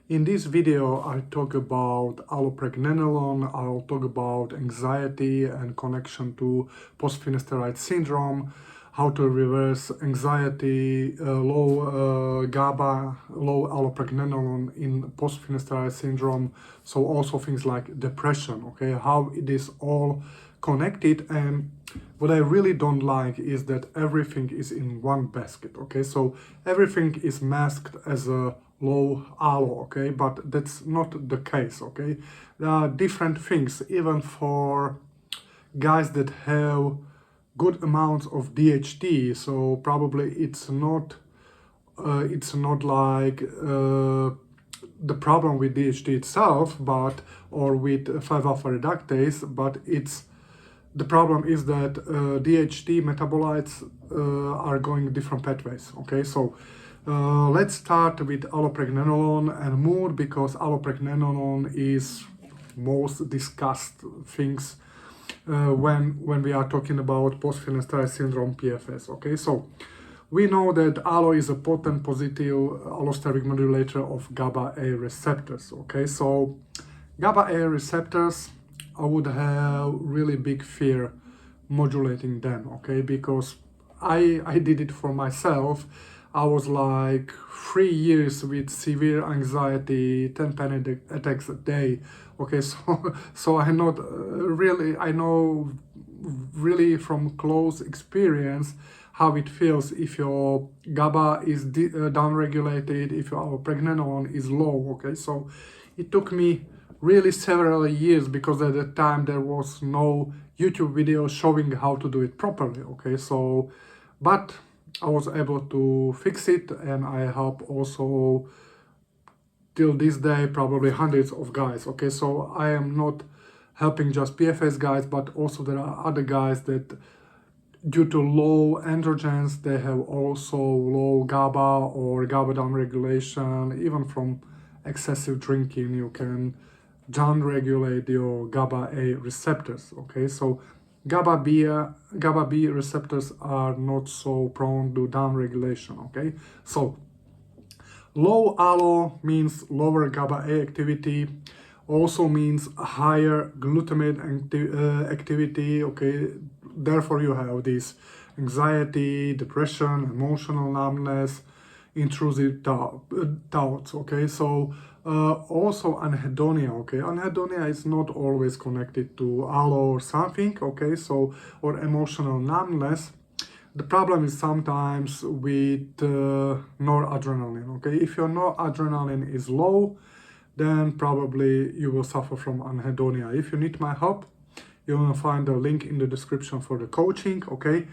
In this video, I talk about allopregnanolone, I'll talk about anxiety and connection to post-finasteride syndrome, how to reverse anxiety, low GABA, low allopregnanolone in post-finasteride syndrome, so also things like depression, okay, how it is all connected. And what I really don't like is that everything is in one basket, okay, so everything is masked as a low allo, okay, but that's not the case, okay. There are different things even for guys that have good amounts of DHT, so probably it's not like the problem with DHT itself, but or with 5-alpha reductase, but it's the problem is that DHT metabolites are going different pathways, okay. So let's start with allopregnanolone and mood, because allopregnanolone is most discussed things when we are talking about post-finasteride syndrome PFS, okay. So we know that allo is a potent positive allosteric modulator of GABA-A receptors, okay. So GABA-A receptors, I would have really big fear modulating them, okay, because I did it for myself. I was like 3 years with severe anxiety, 10 panic attacks a day, okay. So I know really from close experience how it feels if your GABA is downregulated, if your pregnenolone is low, okay. So it took me really several years, because at the time there was no YouTube video showing how to do it properly, okay. So but I was able to fix it, and I help also till this day probably hundreds of guys, okay. So I am not helping just PFS guys, but also there are other guys that due to low androgens they have also low GABA or GABA downregulation. Even from excessive drinking you can downregulate your GABA-A receptors, okay. So GABA-B receptors are not so prone to downregulation, okay. So low allo means lower GABA-A activity, also means higher glutamate activity, okay. Therefore you have this anxiety, depression, emotional numbness, intrusive thoughts, okay. So also anhedonia, okay. Anhedonia is not always connected to allo or something, okay. So or emotional numbness. The problem is sometimes with noradrenaline, okay. If your noradrenaline is low, then probably you will suffer from anhedonia. If you need my help, you will find a link in the description for the coaching, okay.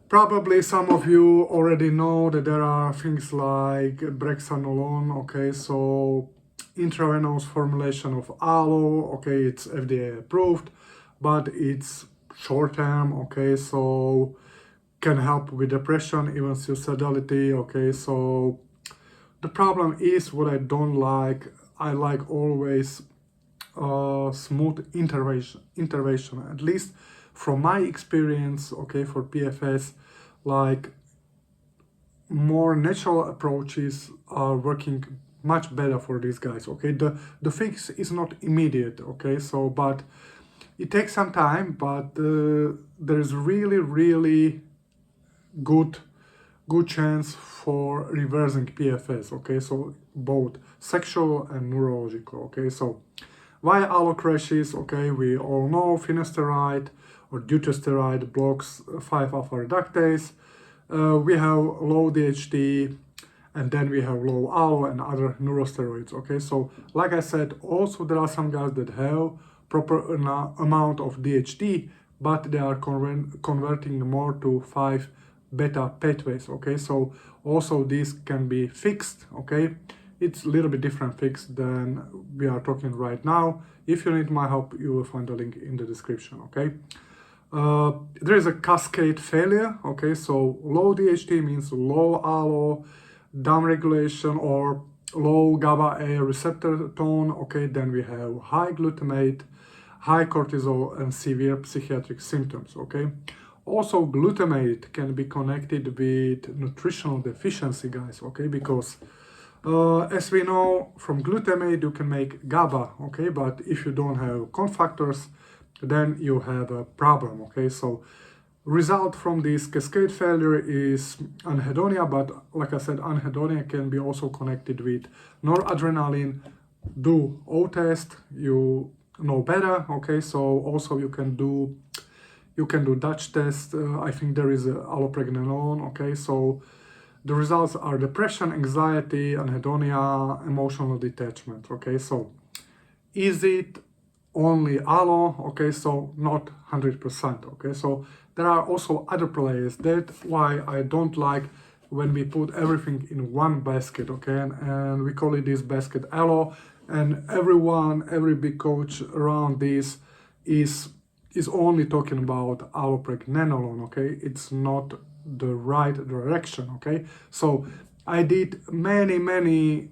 Probably some of you already know that there are things like brexanolone, okay. So intravenous formulation of allo, okay, it's FDA approved, but it's short term, okay. So can help with depression, even suicidality, okay. So the problem is what I don't like. I like always smooth intervention, at least from my experience, okay. For PFS, like more natural approaches are working much better for these guys, okay. The fix is not immediate, okay. So but it takes some time, but there is really good chance for reversing PFS, okay. So both sexual and neurological, okay. So why allo crashes, okay, we all know finasteride or dutasteride blocks 5-alpha reductase. We have low DHT, and then we have low allo and other neurosteroids, okay. So like I said, also there are some guys that have proper amount of DHT, but they are converting more to 5-beta pathways, okay. So also this can be fixed, okay. It's a little bit different fix than we are talking right now. If you need my help, you will find the link in the description, okay. There is a cascade failure, okay. So low DHT means low allo, downregulation or low GABA-A receptor tone, okay. Then we have high glutamate, high cortisol, and severe psychiatric symptoms, okay. Also glutamate can be connected with nutritional deficiency, guys, okay, because As we know, from glutamate you can make GABA, okay, but if you don't have cofactors, then you have a problem, okay. So result from this cascade failure is anhedonia, but like I said, anhedonia can be also connected with noradrenaline. Do O test, you know better, okay. So also you can do Dutch test. I think there is a allopregnanolone, okay. So the results are depression, anxiety, anhedonia, emotional detachment, okay. So is it only allo? Okay, so not 100%, okay. So there are also other players. That's why I don't like when we put everything in one basket, okay, and we call it this basket allo, and every big coach around this is only talking about allopregnanolone, okay. It's not the right direction, okay. So I did many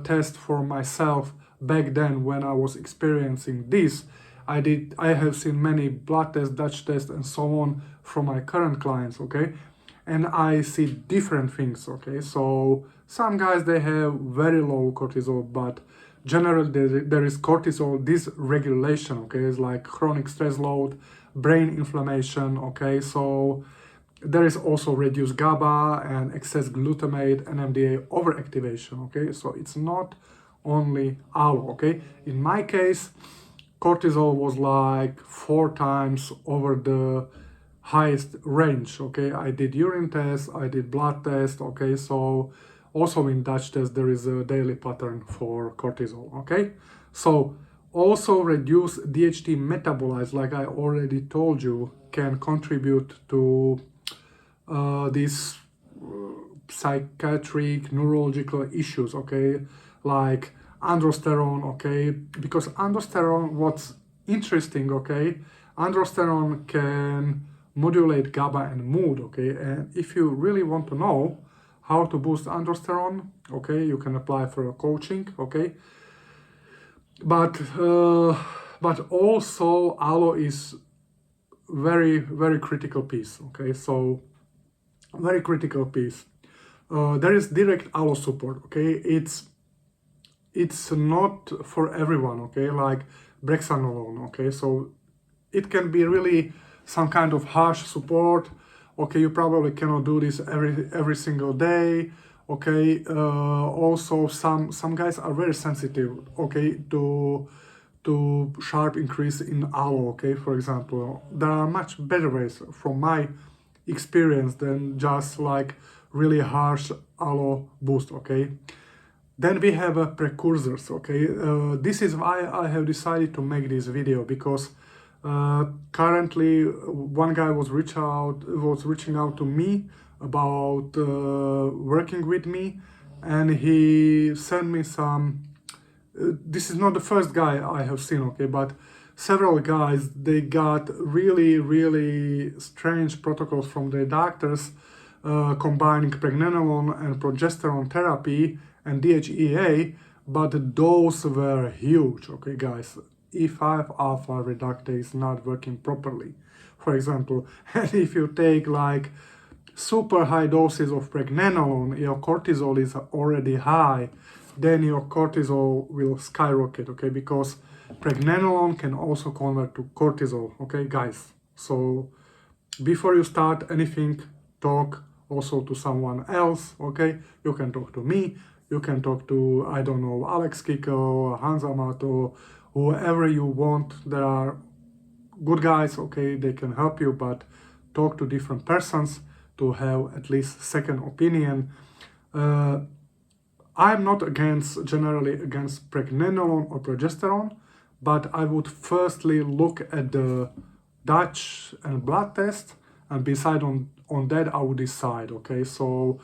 tests for myself back then when I was experiencing this. I have seen many blood tests, Dutch tests, and so on from my current clients, okay, and I see different things, okay. So some guys, they have very low cortisol, but generally there is cortisol dysregulation, okay. It's like chronic stress load, brain inflammation, okay. So there is also reduced GABA and excess glutamate and NMDA overactivation, okay. So it's not only allo, okay. In my case, cortisol was like 4 times over the highest range, okay. I did urine tests, I did blood test, okay. So also in Dutch test there is a daily pattern for cortisol, okay. So also reduce DHT metabolites, like I already told you, can contribute to these psychiatric neurological issues, okay, like androsterone, okay, because androsterone, what's interesting, okay, androsterone can modulate GABA and mood, okay, and if you really want to know how to boost androsterone, okay, you can apply for a coaching, okay, but also allo is very critical piece, okay. So very critical piece. There is direct allo support, okay. It's not for everyone, okay, like brexanolone, okay. So it can be really some kind of harsh support, okay. You probably cannot do this every single day, okay. Also some guys are very sensitive, okay, to sharp increase in allo, okay. For example, there are much better ways from my experience than just like really harsh allo boost, okay. Then we have precursors, okay. This is why I have decided to make this video, because currently one guy was reaching out to me about working with me, and he sent me some. This is not the first guy I have seen, okay, but several guys, they got really strange protocols from their doctors, combining pregnenolone and progesterone therapy and DHEA, but the doses were huge, okay, guys. E5 alpha reductase is not working properly, for example. And if you take like super high doses of pregnenolone, your cortisol is already high, then your cortisol will skyrocket, okay, because pregnenolone can also convert to cortisol, okay, guys. So before you start anything, talk also to someone else, okay. You can talk to me, you can talk to, I don't know, Alex Kiko, Hans Amato, whoever you want. There are good guys, okay, they can help you, but talk to different persons to have at least second opinion. I'm not generally against pregnenolone or progesterone, but I would firstly look at the Dutch and blood test, and beside on that I would decide, okay. So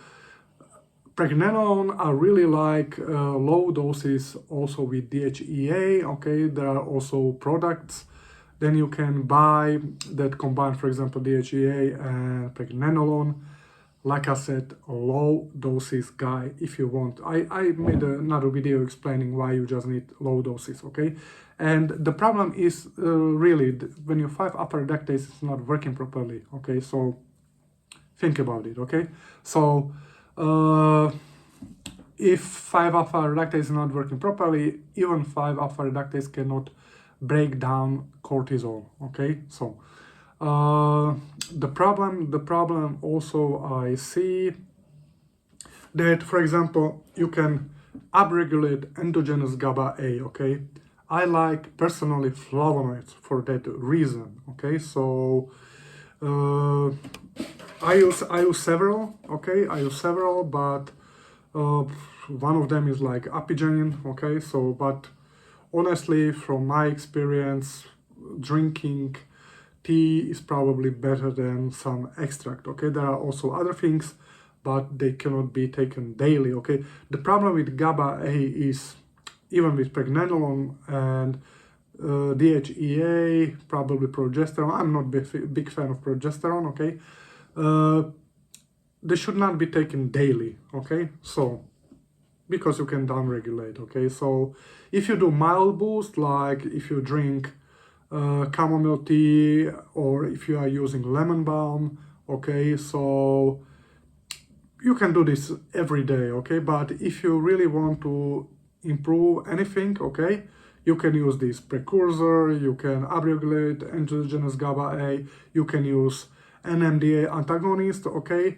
pregnenolone are really like low doses also with DHEA, okay. There are also products then you can buy that combine, for example, DHEA and pregnenolone. Like I said, low doses, guy, if you want. I made another video explaining why you just need low doses, okay. And the problem is really when your 5-alpha reductase is not working properly, okay. So think about it, okay. So if 5-alpha reductase is not working properly, even 5-alpha reductase cannot break down cortisol. Okay, so the problem also I see that, for example, you can upregulate endogenous GABA-A. Okay, I like personally flavonoids for that reason. Okay, so I use several. Okay, I use several, but one of them is like apigenin. Okay, so but honestly, from my experience, drinking tea is probably better than some extract. Okay, there are also other things, but they cannot be taken daily. Okay, the problem with GABA-A is, even with pregnenolone and DHEA, probably progesterone. I'm not big fan of progesterone. Okay, they should not be taken daily. Okay, so because you can downregulate. Okay, so if you do mild boost, like if you drink chamomile tea, or if you are using lemon balm, okay, so you can do this every day. Okay, but if you really want to improve anything, okay, you can use this precursor, you can upregulate endogenous GABA-A, you can use NMDA antagonist. Okay,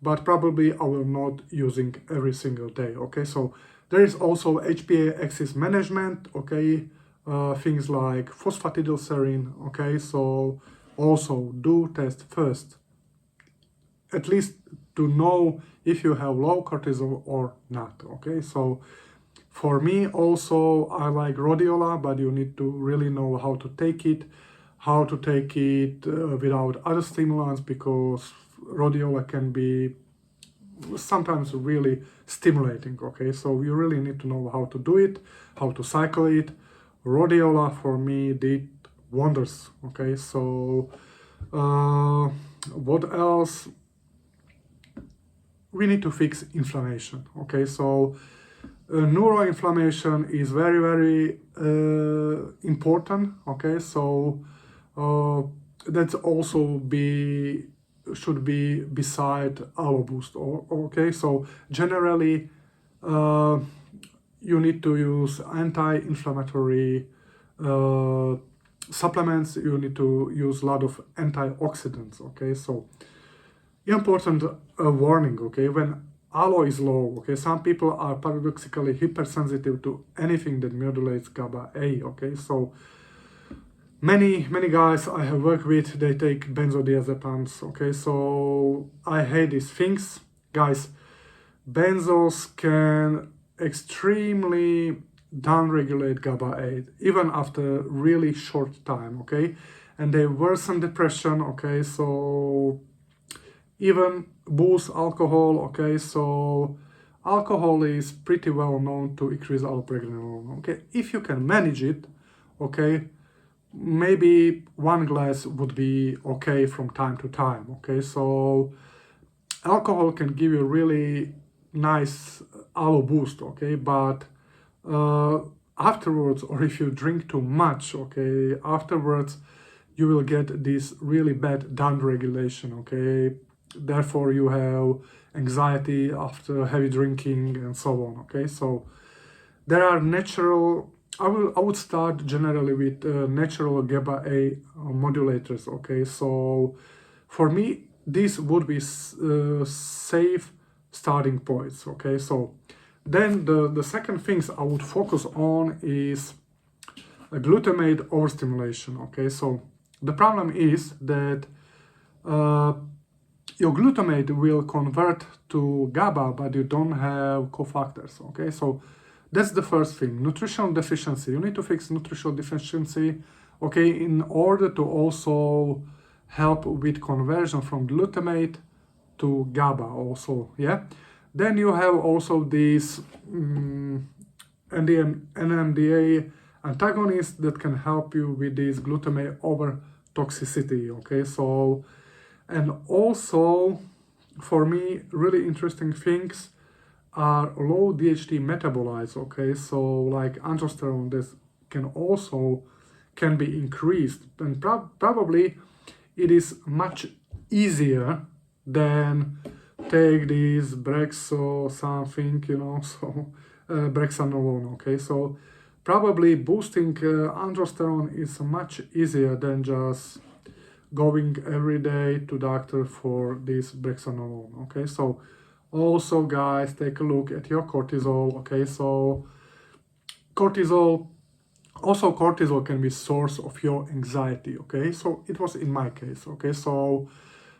but probably I will not using every single day. Okay, so there is also HPA axis management. Okay, things like phosphatidylserine. Okay, so also do test first, at least to know if you have low cortisol or not. Okay, so for me also I like rhodiola, but you need to really know how to take it without other stimulants, because rhodiola can be sometimes really stimulating. Okay, so you really need to know how to do it, how to cycle it. Rhodiola for me did wonders. Okay, so what else? We need to fix inflammation. Okay, so neuroinflammation is very, very important. Okay, so that's also should be beside our boost. Okay, so generally you need to use anti-inflammatory supplements. You need to use a lot of antioxidants. Okay, so important warning. Okay, when allo is low, okay, some people are paradoxically hypersensitive to anything that modulates GABA-A. Okay, so many guys I have worked with, they take benzodiazepines. Okay, so I hate these things, guys. Benzos can extremely downregulate GABA-A even after really short time. Okay, and they worsen depression. Okay, so even boost alcohol. Okay, so alcohol is pretty well known to increase allopregnanolone. Okay, if you can manage it, okay, maybe one glass would be okay from time to time. Okay, so alcohol can give you really nice allo boost. Okay, but afterwards, or if you drink too much, okay, afterwards you will get this really bad downregulation. Okay, therefore you have anxiety after heavy drinking and so on. Okay, so there are natural, I would start generally with natural GABA-A modulators. Okay, so for me this would be safe starting points. Okay, so then the second things I would focus on is glutamate overstimulation. Okay, so the problem is that your glutamate will convert to GABA, but you don't have cofactors. Okay, so that's the first thing. Nutritional deficiency. You need to fix nutritional deficiency, okay, in order to also help with conversion from glutamate to GABA also. Yeah. Then you have also these NMDA antagonists that can help you with this glutamate over toxicity. Okay, so, and also for me really interesting things are low DHT metabolites. Okay, so like androsterone, this can be increased, and probably it is much easier than take this Brexo something, you know, so Brexanolone, okay, so probably boosting androsterone is much easier than just going every day to doctor for this Brexanolone, okay, so also guys, take a look at your cortisol, okay, so cortisol can be source of your anxiety, okay, so it was in my case, okay, so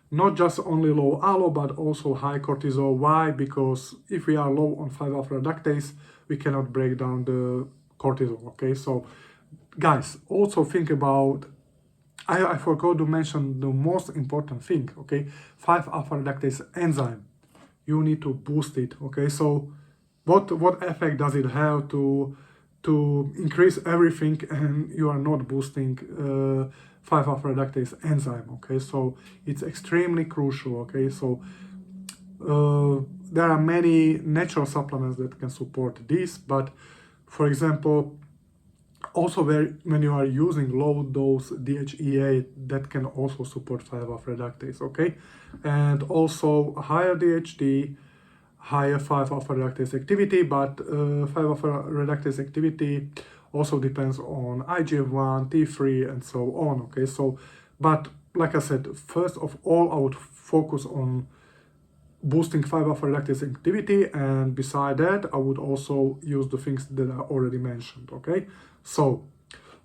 not just only low allo but also high cortisol. Why? Because if we are low on 5-alpha reductase, we cannot break down the cortisol, okay, so guys, also think about, I forgot to mention the most important thing, okay, 5-alpha reductase enzyme, you need to boost it, okay, so what effect does it have to increase everything and you are not boosting 5-alpha reductase enzyme, okay, so it's extremely crucial, okay, so there are many natural supplements that can support this, but for example, also when you are using low dose DHEA, that can also support 5-alpha reductase, okay, and also higher DHT, higher 5-alpha reductase activity, but 5-alpha reductase activity also depends on IGF-1, T3, and so on, okay, so, but like I said, first of all, I would focus on boosting 5-alpha reductase activity, and beside that, I would also use the things that I already mentioned, okay, so,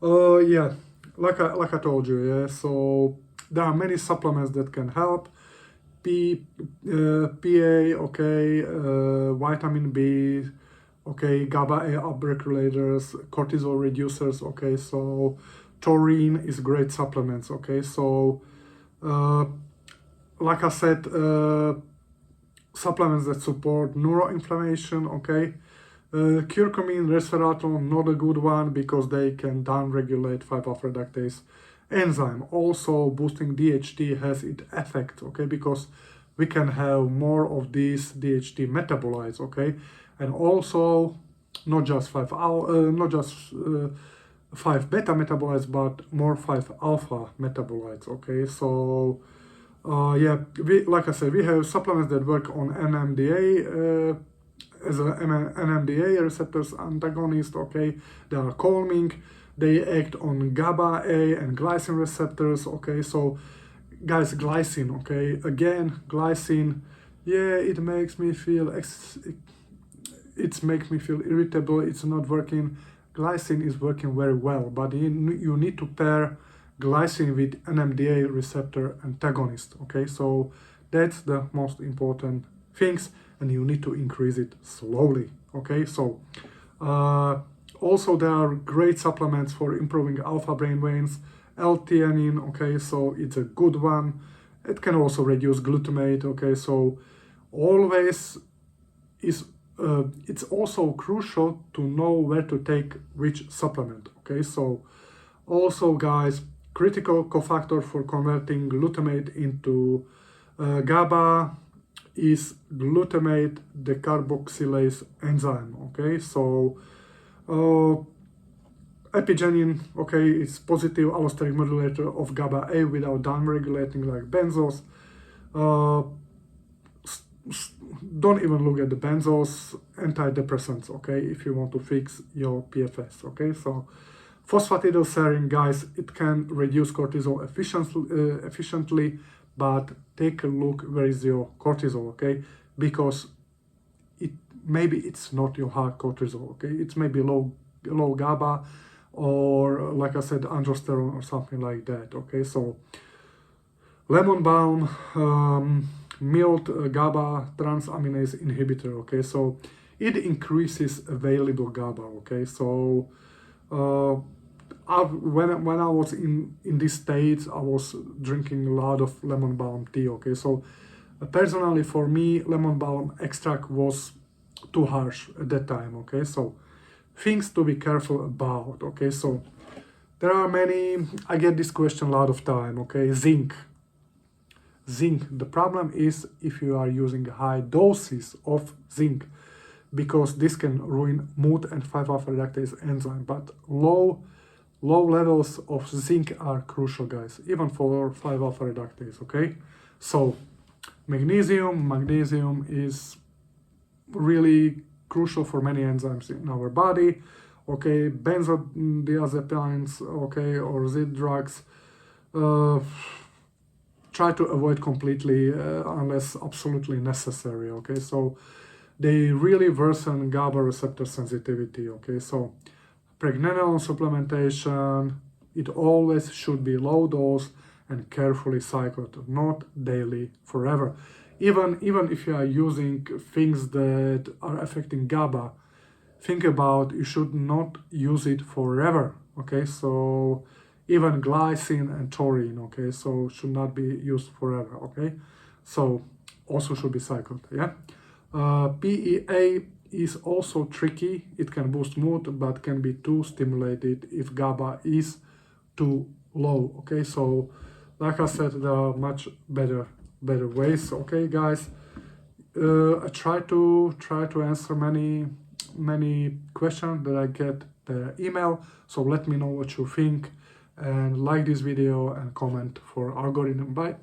yeah, like I told you, yeah, so there are many supplements that can help, PEA, okay, vitamin B, okay, GABA upregulators, cortisol reducers, okay, so taurine is great supplements, okay, so like I said, supplements that support neuroinflammation, okay, curcumin, resveratrol, not a good one because they can downregulate 5-alpha reductase enzyme. Also, boosting DHT has its effect, okay, because we can have more of these DHT metabolites, okay, and also not just 5 beta metabolites, but more 5-alpha metabolites, okay, so yeah, like I said, we have supplements that work on NMDA as an NMDA receptors antagonist, okay, they are calming, they act on GABA A and glycine receptors, okay, so guys, glycine, okay, again, glycine, yeah, it makes me feel irritable, it's not working. Glycine is working very well, but you need to pair glycine with NMDA receptor antagonist, okay, so that's the most important things, and you need to increase it slowly, okay, so also there are great supplements for improving alpha brainwaves, L-theanine, okay, so it's a good one. It can also reduce glutamate, okay, so always is it's also crucial to know where to take which supplement, okay, so also guys, critical cofactor for converting glutamate into GABA is glutamate decarboxylase enzyme, okay, so epigenin, okay, is positive allosteric modulator of GABA A without downregulating like benzos. Don't even look at the benzos, antidepressants, okay, if you want to fix your PFS, okay, so phosphatidylserine, guys, it can reduce cortisol efficiently, but take a look where is your cortisol, okay, because maybe it's not your high cortisol, okay, it's maybe low GABA, or like I said, androsterone or something like that, okay, so lemon balm, mild GABA transaminase inhibitor, okay, so it increases available GABA, okay, so when I was in these states, I was drinking a lot of lemon balm tea, okay, so personally for me, lemon balm extract was too harsh at that time, okay, so things to be careful about, okay, so there are many, I get this question a lot of time, okay, zinc, the problem is if you are using high doses of zinc, because this can ruin mood and 5-alpha reductase enzyme, but low levels of zinc are crucial, guys, even for 5-alpha reductase, okay, so Magnesium is really crucial for many enzymes in our body. Okay, benzodiazepines, okay, or Z drugs, try to avoid completely unless absolutely necessary. Okay, so they really worsen GABA receptor sensitivity. Okay, so pregnenolone supplementation, it always should be low dose and carefully cycled, not daily, forever. Even if you are using things that are affecting GABA, think about you should not use it forever. Okay, so even glycine and taurine, okay, so should not be used forever. Okay, so also should be cycled. Yeah. PEA is also tricky. It can boost mood, but can be too stimulated if GABA is too low. Okay, so like I said, there are much better ways. Okay, guys, I try to answer many questions that I get the email. So let me know what you think, and like this video and comment for algorithm. Bye.